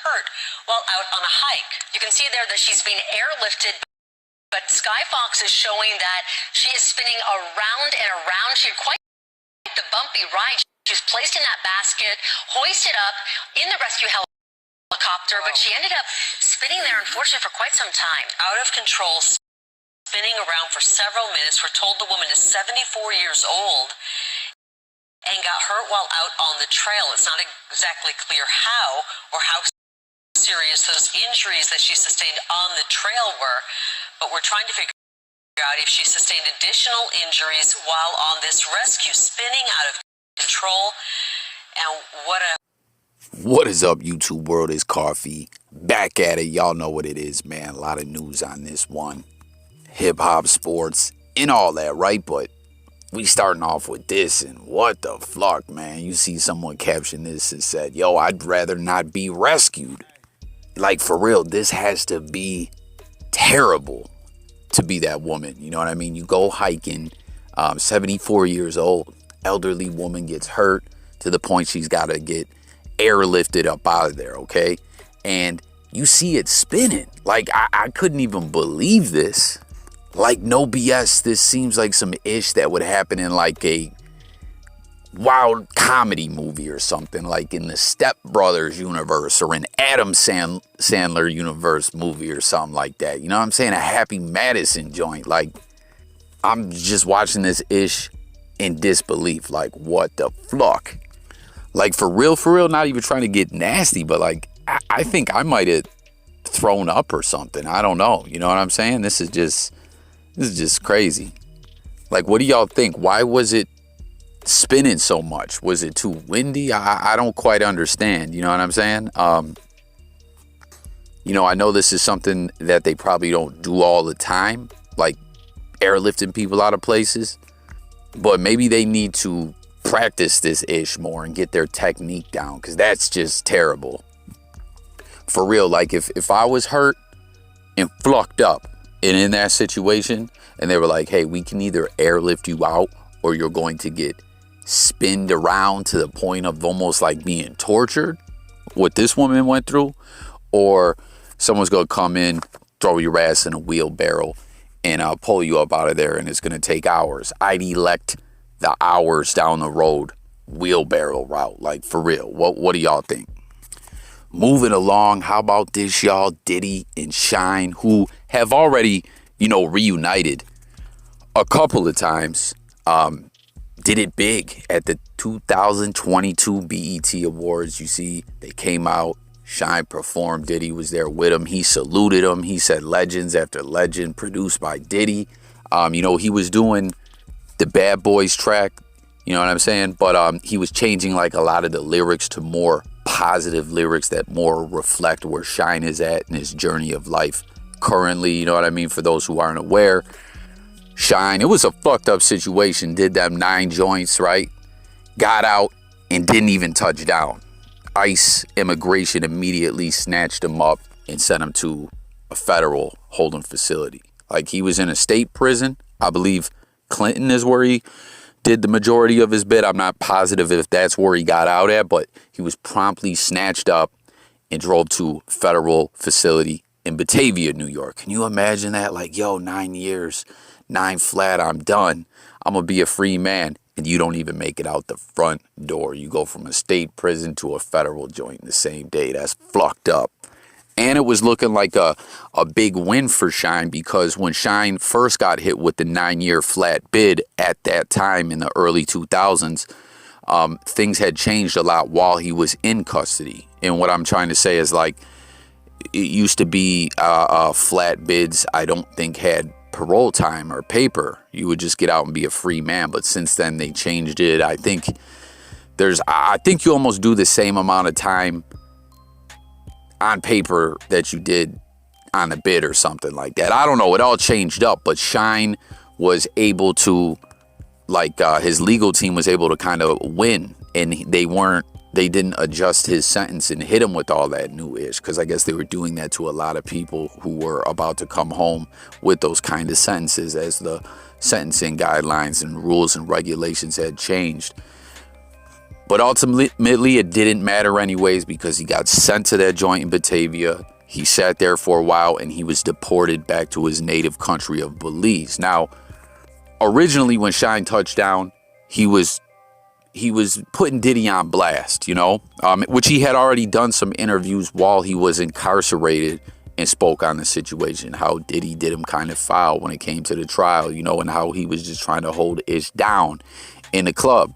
hurt while out on a hike. You can see there that she's being airlifted, but Sky Fox is showing that she is spinning around and around. She had quite the bumpy ride. She was placed in that basket, hoisted up in the rescue helicopter, but she ended up spinning there, unfortunately, for quite some time. Out of control, spinning around for several minutes. We're told the woman is 74 years old and got hurt while out on the trail. It's not exactly clear how or how serious those injuries that she sustained on the trail were, but we're trying to figure out if she sustained additional injuries while on this rescue, spinning out of control. And what is up, YouTube world? It's Coffee back at it. Y'all know what it is, man. A lot of news on this one. Hip-hop, sports, and all that, right? But we starting off with this, and what the fuck, man? You see someone caption this and said, yo, I'd rather not be rescued. Like, for real, this has to be terrible to be that woman. You know what I mean? You go hiking, 74 years old, elderly woman gets hurt to the point she's got to get airlifted up out of there, okay? And you see it spinning. Like, I couldn't even believe this. Like, no BS, this seems like some ish that would happen in like a wild comedy movie or something, like in the Step Brothers universe or an Adam Sandler universe movie or something like that. You know what I'm saying? A Happy Madison joint. Like, I'm just watching this ish in disbelief. Like, what the fuck? Like, for real, not even trying to get nasty, but like, I think I might have thrown up or something. I don't know. You know what I'm saying? This is just crazy. Like, what do y'all think? Why was it spinning so much? Was it too windy? I don't quite understand. You know what I'm saying? You know, I know this is something that they probably don't do all the time, like airlifting people out of places, but maybe they need to practice this ish more and get their technique down, because that's just terrible. For real, like if I was hurt and flucked up and in that situation and they were like, hey, we can either airlift you out or you're going to get spinned around to the point of almost like being tortured, what this woman went through, or someone's going to come in, throw your ass in a wheelbarrow and pull you up out of there, and it's going to take hours. I'd elect the hours down the road wheelbarrow route. Like, for real, what do y'all think? Moving along, how about this, y'all? Diddy and Shyne, who have already, you know, reunited a couple of times, did it big at the 2022 BET Awards. You see, they came out, Shyne performed, Diddy was there with him. He saluted him. He said legends after legend, produced by Diddy. You know, he was doing the Bad Boys track, you know what I'm saying? But he was changing like a lot of the lyrics to more positive lyrics that more reflect where Shyne is at in his journey of life currently. You know what I mean? For those who aren't aware, Shyne, it was a fucked up situation. Did them 9 joints, right? Got out and didn't even touch down. ICE immigration immediately snatched him up and sent him to a federal holding facility. Like, he was in a state prison. I believe Clinton is where he did the majority of his bit. I'm not positive if that's where he got out at, but he was promptly snatched up and drove to a federal facility in Batavia, New York. Can you imagine that? Like, yo, 9 years, 9 flat, I'm done. I'm going to be a free man. And you don't even make it out the front door. You go from a state prison to a federal joint in the same day. That's fucked up. And it was looking like a big win for Shyne, because when Shyne first got hit with the 9-year flat bid at that time in the early 2000s, things had changed a lot while he was in custody. And what I'm trying to say is, like, it used to be flat bids, I don't think had parole time or paper. You would just get out and be a free man. But since then they changed it. I think you almost do the same amount of time on paper that you did on a bid or something like that. I don't know. It all changed up, but Shyne was able to, like, his legal team was able to kind of win, and they didn't adjust his sentence and hit him with all that new ish, because I guess they were doing that to a lot of people who were about to come home with those kind of sentences as the sentencing guidelines and rules and regulations had changed. But ultimately, it didn't matter anyways because he got sent to that joint in Batavia. He sat there for a while and he was deported back to his native country of Belize. Now, originally when Shyne touched down, he was putting Diddy on blast, which he had already done some interviews while he was incarcerated and spoke on the situation, how Diddy did him kind of foul when it came to the trial, and how he was just trying to hold Ish down in the club.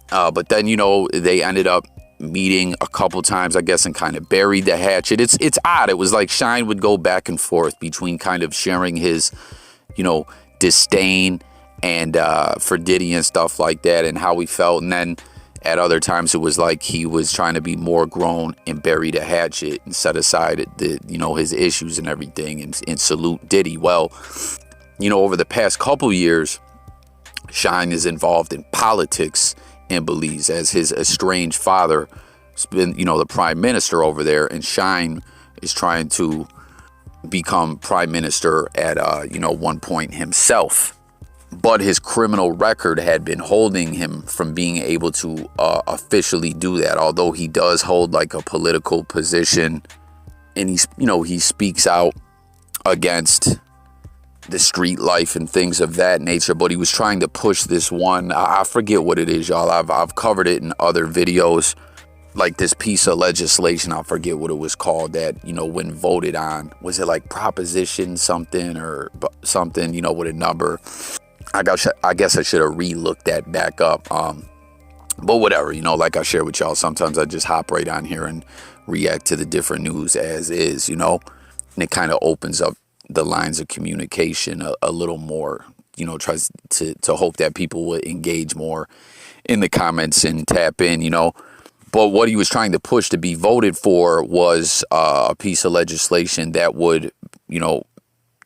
But then, they ended up meeting a couple times, I guess, and kind of buried the hatchet. It's odd. It was like Shyne would go back and forth between kind of sharing his, disdain and for Diddy and stuff like that and how he felt. And then at other times, it was like he was trying to be more grown and bury the hatchet and set aside his issues and everything and salute Diddy. Well, over the past couple years, Shyne is involved in politics in Belize as his estranged father has been, the prime minister over there, and Shyne is trying to become prime minister at, one point himself. But his criminal record had been holding him from being able to officially do that, although he does hold like a political position and he speaks out against the street life and things of that nature. But he was trying to push this one, I forget what it is, y'all. I've covered it in other videos, like this piece of legislation. I forget what it was called that, when voted on, was it like Proposition something or something, with a number. I guess I should have re-looked that back up. But whatever, like I share with y'all, sometimes I just hop right on here and react to the different news as is, and it kind of opens up the lines of communication a little more, tries to hope that people would engage more in the comments and tap in, But what he was trying to push to be voted for was a piece of legislation that would,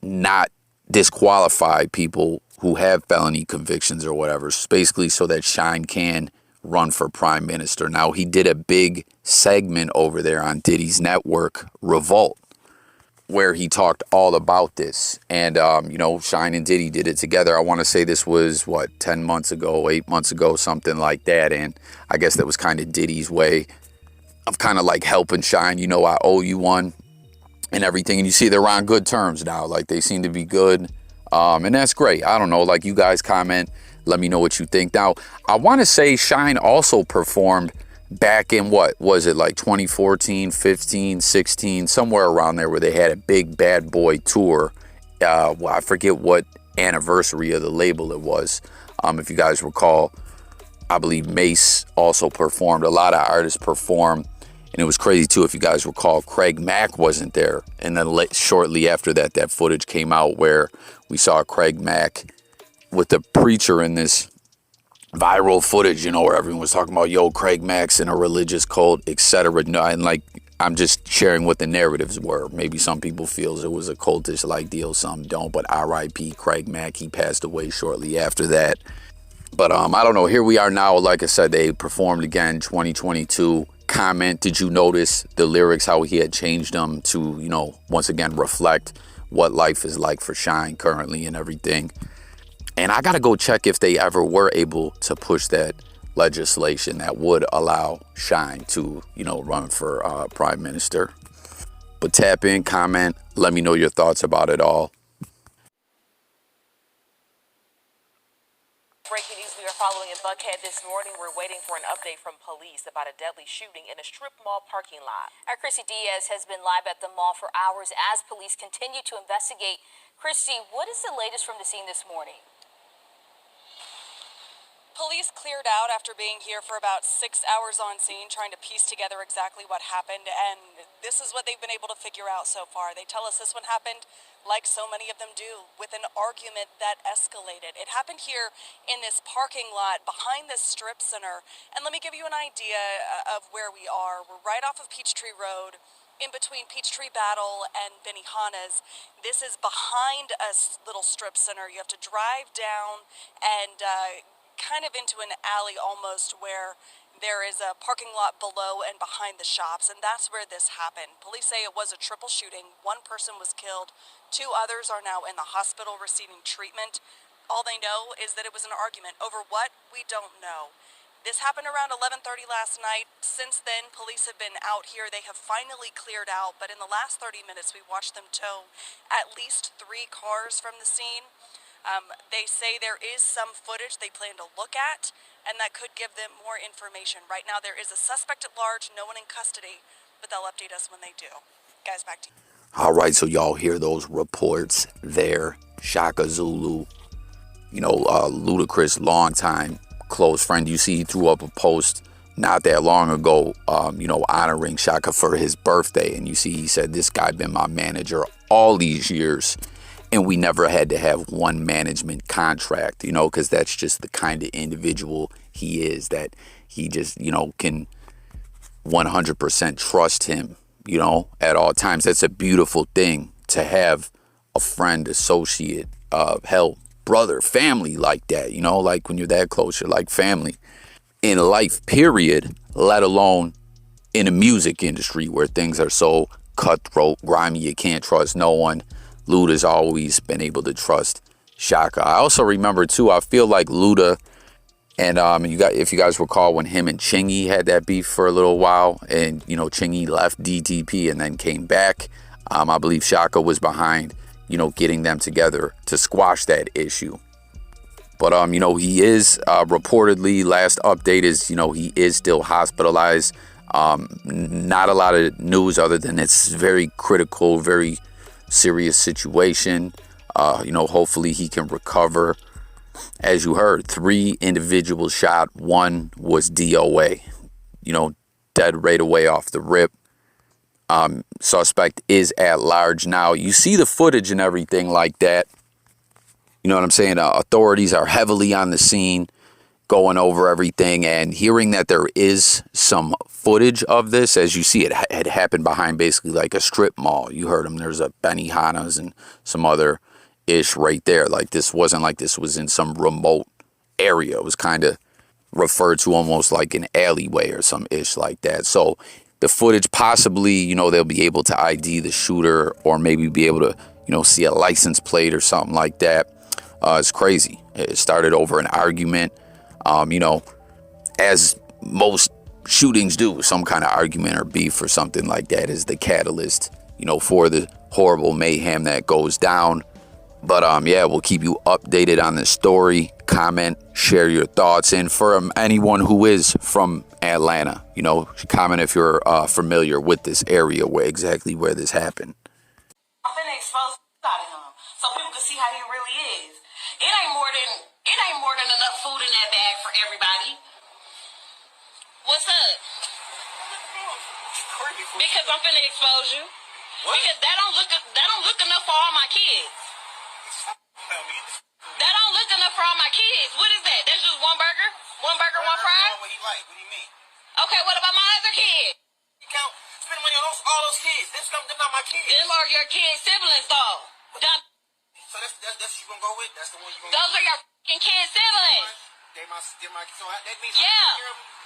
not disqualify people who have felony convictions or whatever, basically so that Shyne can run for prime minister. Now, he did a big segment over there on Diddy's network, Revolt, where he talked all about this. And, Shyne and Diddy did it together. I want to say this was, 10 months ago, 8 months ago, something like that. And I guess that was kind of Diddy's way of kind of like helping Shyne. I owe you one and everything. And you see they're on good terms now. Like, they seem to be good. And that's great. I don't know, like, you guys comment, let me know what you think. Now, I want to say Shyne also performed back in, what was it, like 2014, 15, 16, somewhere around there, where they had a big Bad Boy tour. Well, I forget what anniversary of the label it was. If you guys recall, I believe Mace also performed. A lot of artists performed. And it was crazy, too, if you guys recall, Craig Mack wasn't there. And then shortly after that, that footage came out where we saw Craig Mack with the preacher in this viral footage, where everyone was talking about, yo, Craig Mack's in a religious cult, etc. And, like, I'm just sharing what the narratives were. Maybe some people feels it was a cultish-like deal, some don't. But R.I.P. Craig Mack, he passed away shortly after that. But I don't know. Here we are now. Like I said, they performed again 2022. Comment, did you notice the lyrics, how he had changed them to, once again, reflect what life is like for Shyne currently and everything. And I got to go check if they ever were able to push that legislation that would allow Shyne to, run for prime minister. But tap in, comment, let me know your thoughts about it all. Breaking news we are following in Buckhead this morning. We're waiting for an update from police about a deadly shooting in a strip mall parking lot. Our Chrissy Diaz has been live at the mall for hours as police continue to investigate. Chrissy, what is the latest from the scene this morning? Police cleared out after being here for about 6 hours on scene, trying to piece together exactly what happened, and this is what they've been able to figure out so far. They tell us this one happened, like so many of them do, with an argument that escalated. It happened here in this parking lot behind this strip center, and let me give you an idea of where we are. We're right off of Peachtree Road, in between Peachtree Battle and Benihana's. This is behind a little strip center. You have to drive down and kind of into an alley almost, where there is a parking lot below and behind the shops, and that's where this happened. Police say it was a triple shooting. One person was killed. 2 others are now in the hospital receiving treatment. All they know is that it was an argument. Over what? We don't know. This happened around 11:30 last night. Since then, police have been out here. They have finally cleared out, but in the last 30 minutes, we watched them tow at least 3 cars from the scene. They say there is some footage they plan to look at, and that could give them more information. Right now, there is a suspect at large, no one in custody, but they'll update us when they do. Guys, back to you. All right, so y'all hear those reports there. Chaka, Zulu, Ludacris, longtime close friend. You see, he threw up a post not that long ago, honoring Chaka for his birthday. And you see, he said, this guy been my manager all these years, and we never had to have one management contract, because that's just the kind of individual he is, that he just, can 100% trust him, at all times. That's a beautiful thing to have a friend, associate, brother, family like that, like when you're that close, you're like family in life, period, let alone in the music industry where things are so cutthroat, grimy, you can't trust no one. Luda's always been able to trust Chaka. I also remember too, I feel like Luda and if you guys recall when him and Chingy had that beef for a little while, and Chingy left DTP and then came back, I believe Chaka was behind getting them together to squash that issue. But, he is reportedly, last update is, he is still hospitalized. Not a lot of news other than it's very critical, very serious situation. Hopefully he can recover. As you heard, 3 individuals shot. 1 was DOA, dead right away off the rip. Suspect is at large now. You see the footage and everything like that. You know what I'm saying? Authorities are heavily on the scene, going over everything, and hearing that there is some footage of this. As you see, it had happened behind basically like a strip mall. You heard them. There's a Benihana's and some other ish right there. Like, this wasn't like this was in some remote area. It was kind of referred to almost like an alleyway or some ish like that. So the footage, possibly, they'll be able to ID the shooter, or maybe be able to, see a license plate or something like that. It's crazy. It started over an argument, as most shootings do. Some kind of argument or beef or something like that is the catalyst, for the horrible mayhem that goes down. But yeah, we'll keep you updated on this story. Comment, share your thoughts, and for anyone who is from Atlanta, comment if you're familiar with this area, where this happened. I'm finna expose out of him so people can see how he really is. It ain't more than enough food in that bag for everybody. What's up? Because I'm finna expose you. What? Because that don't look enough for all my kids. That don't look enough for all my kids. What is that? That's just one burger? One burger, one fry? What he like? What do you mean? Okay, what about my other kid? You count, spend money on all those kids. They're not my kids. Them are your kids' siblings, though. So that's you gonna go with? That's the one you gonna Those are your fucking kids' siblings. So that means Yeah.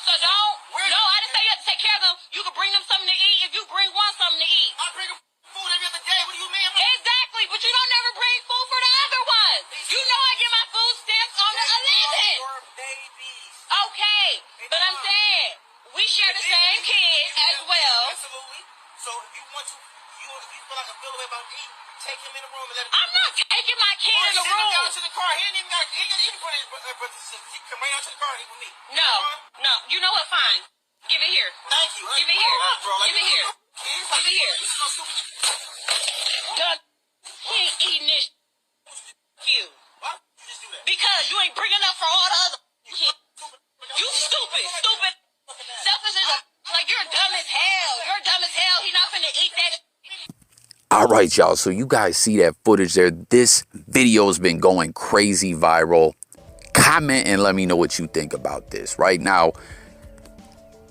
So don't. Where? No, I didn't say you have to take care of them. You can bring them something to eat if you bring one something to eat. I bring them food every other day. What do you mean? Exactly, but you don't never bring food for the other ones. You know I get my food stamps on the 11th. Your babies. Okay, but I'm saying we share the same kids as well. Absolutely. So if you want to, if you feel like I feel away about eating, take him in the room and let him. I'm not taking my kid in the Send him room. down to the car. He ain't even got. He can put his. He come right out to the car and eat with me. No. You know what? Fine. Give it here. Thank you. Give it here. Hold on, bro. Give it here. Kids, Give it here. You so stupid. Done. He ain't eating this. You. Why would you just do that? Because you ain't bringing up for all the other kids. You stupid. Selfish as a. Like, you're dumb as hell. You're dumb as hell. He not finna eat that. All right, y'all. So you guys see that footage there. This video's been going crazy viral. Comment and let me know what you think about this. Right now,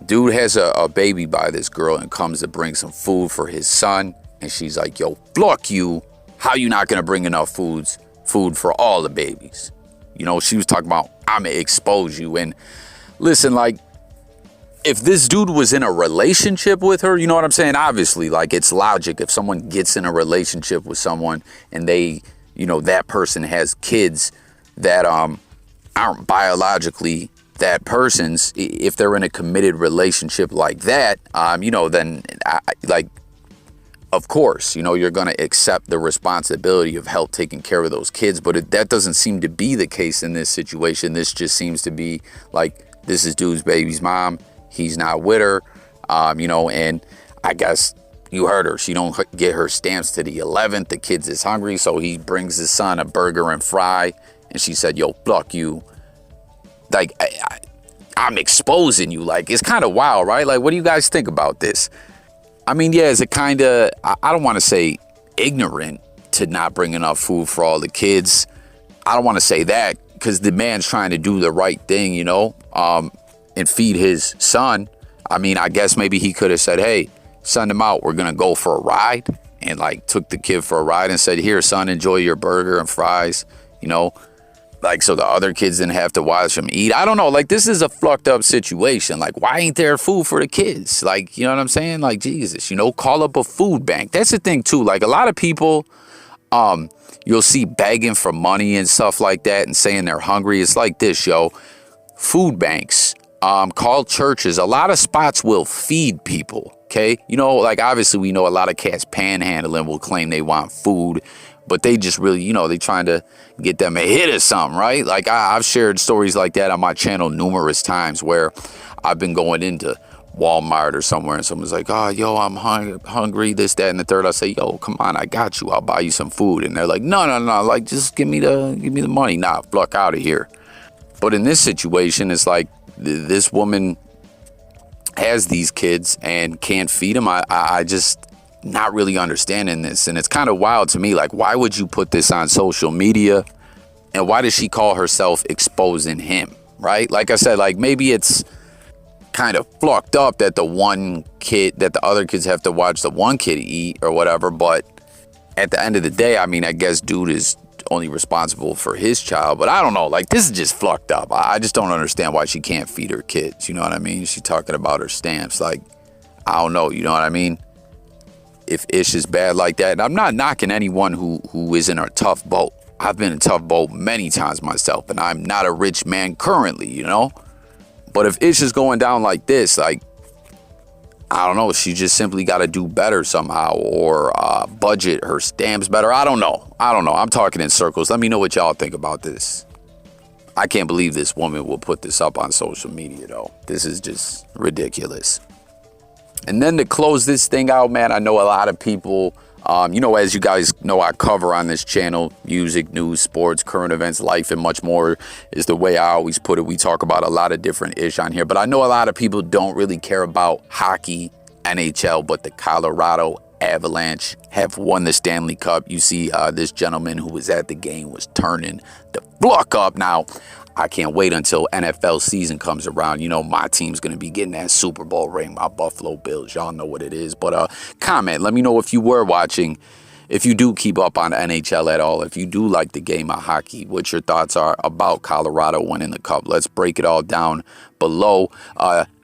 dude has a baby by this girl and comes to bring some food for his son. And she's like, yo, fuck you. How you not gonna bring enough food for all the babies? She was talking about, I'ma expose you. And listen, like, if this dude was in a relationship with her, you know what I'm saying? Obviously, like, it's logic. If someone gets in a relationship with someone and they, that person has kids that aren't biologically that person's, if they're in a committed relationship like that, then of course, you're going to accept the responsibility of help taking care of those kids. But that doesn't seem to be the case in this situation. This just seems to be like, this is dude's baby's mom. He's not with her, and I guess you heard her. She don't get her stamps to the 11th. The kid's is hungry, so he brings his son a burger and fry. And she said, yo, fuck you. Like, I'm exposing you. Like, it's kind of wild, right? Like, what do you guys think about this? I mean, yeah, is it kind of, I don't want to say ignorant to not bring enough food for all the kids. I don't want to say that, because the man's trying to do the right thing, and feed his son. I mean, I guess maybe he could have said, hey, send him out. We're going to go for a ride. And like took the kid for a ride and said, here, son, enjoy your burger and fries, like, so the other kids didn't have to watch them eat. I don't know. Like, this is a fucked up situation. Like, why ain't there food for the kids? Like, you know what I'm saying? Like, Jesus, call up a food bank. That's the thing, too. Like, a lot of people, you'll see begging for money and stuff like that and saying they're hungry. It's like this, yo. Food banks, call churches. A lot of spots will feed people, okay? Like, obviously, we know a lot of cats panhandling will claim they want food, but they just really, they trying to get them a hit or something, right? Like, I've shared stories like that on my channel numerous times where I've been going into Walmart or somewhere and someone's like, oh, yo, I'm hungry, this, that, and the third. I say, yo, come on, I got you. I'll buy you some food. And they're like, no, like, just give me the money. Nah, fuck out of here. But in this situation, it's like this woman has these kids and can't feed them. I just not really understanding this. And it's kind of wild to me. Like, why would you put this on social media? And why does she call herself exposing him? Right? Like I said, like, maybe it's kind of fucked up that the other kids have to watch the one kid eat or whatever. But at the end of the day, I mean, I guess dude is only responsible for his child. But I don't know. Like, this is just fucked up. I just don't understand why she can't feed her kids. You know what I mean? She's talking about her stamps. Like, I don't know. You know what I mean? If Ish is bad like that, and I'm not knocking anyone who is in a tough boat. I've been in a tough boat many times myself, and I'm not a rich man currently, But if Ish is going down like this, like, I don't know, she just simply got to do better somehow, or budget her stamps better. I don't know. I'm talking in circles. Let me know what y'all think about this. I can't believe this woman will put this up on social media, though. This is just ridiculous. And then to close this thing out, man, I know a lot of people, as you guys know, I cover on this channel, music, news, sports, current events, life, and much more is the way I always put it. We talk about a lot of different ish on here, but I know a lot of people don't really care about hockey, NHL, but the Colorado Avalanche have won the Stanley Cup. You see this gentleman who was at the game was turning the fuck up. Now, I can't wait until NFL season comes around. My team's going to be getting that Super Bowl ring, my Buffalo Bills. Y'all know what it is. But comment. Let me know if you were watching, if you do keep up on NHL at all, if you do like the game of hockey, what your thoughts are about Colorado winning the Cup. Let's break it all down below.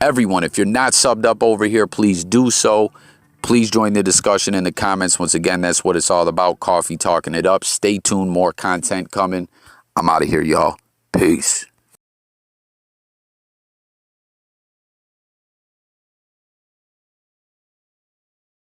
Everyone, if you're not subbed up over here, please do so. Please join the discussion in the comments. Once again, that's what it's all about. Coffee talking it up. Stay tuned. More content coming. I'm out of here, y'all. Peace.